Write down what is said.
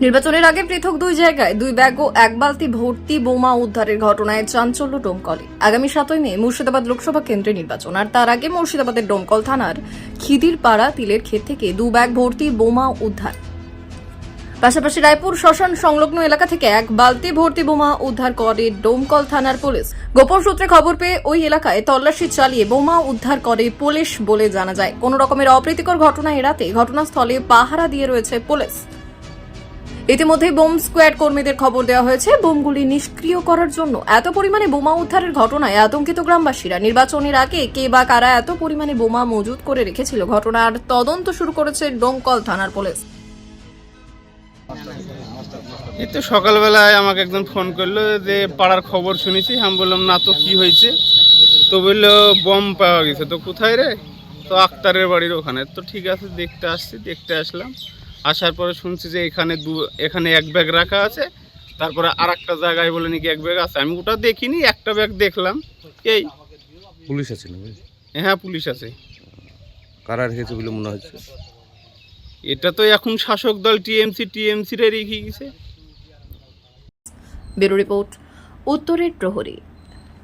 নির্বাচনের আগে পৃথক দুই জায়গায় দুই ব্যাগ ও এক বালতি ভর্তি বোমা উদ্ধারের ঘটনায় চাঞ্চল্য ডোমকলে। আগামী 7 মে মুর্শিদাবাদ লোকসভা কেন্দ্রে নির্বাচন, আর তার আগে মুর্শিদাবাদের ডোমকল থানার খিদিরপাড়া তিলের ক্ষেত থেকে 2 ব্যাগ ভর্তি বোমা উদ্ধার। পাশাপাশি রায়পুর শ্মশান সংলগ্ন এলাকা থেকে 1 বালতি ভর্তি বোমা উদ্ধার করে ডোমকল থানার পুলিশ। গোপন সূত্রে খবর পেয়ে ওই এলাকায় তল্লাশি চালিয়ে বোমা উদ্ধার করে পুলিশ বলে জানা যায়। কোনো রকমের অপ্রীতিকর ঘটনা এড়াতে ঘটনাস্থলে পাহারা দিয়ে রয়েছে পুলিশ। ইতিমধ্যে বোম স্কোয়াড কর্মীদের খবর দেওয়া হয়েছে বোমগুলি নিষ্ক্রিয় করার জন্য। এত পরিমাণে বোমা উদ্ধারের ঘটনায় আতঙ্কিত গ্রামবাসীরা। নির্বাচনের আগে কে বা কারা এত পরিমাণে বোমা মজুত করে রেখেছিল, ঘটনার তদন্ত শুরু করেছে ডোমকল থানার পুলিশ। এই তো সকালবেলায় আমাকে একজন ফোন করলো যে পাড়ার খবর শুনেছি। আমি বললাম না তো, কি হয়েছে? তো বললো বম পাওয়া গেছে। তো কোথায় রে? তো আক্তারের বাড়ির ওখানে। তো ঠিক আছে, দেখতে আসলাম। আসার পরে শুনছি যে এখানে 1 ব্যাগ রাখা আছে, তারপরে আর একটা জায়গায় বলে নাকি 1 ব্যাগ আছে। আমি ওটা দেখিনি, একটা ব্যাগ দেখলাম। এই পুলিশ আছে না? হ্যাঁ, পুলিশ আছে। কারা রেখেছে বলে মনে হচ্ছে? এটা তো এখন শাসক দল টিএমসি রে রেখে গেছে। ব্যুরো রিপোর্ট, উত্তরের প্রহরী।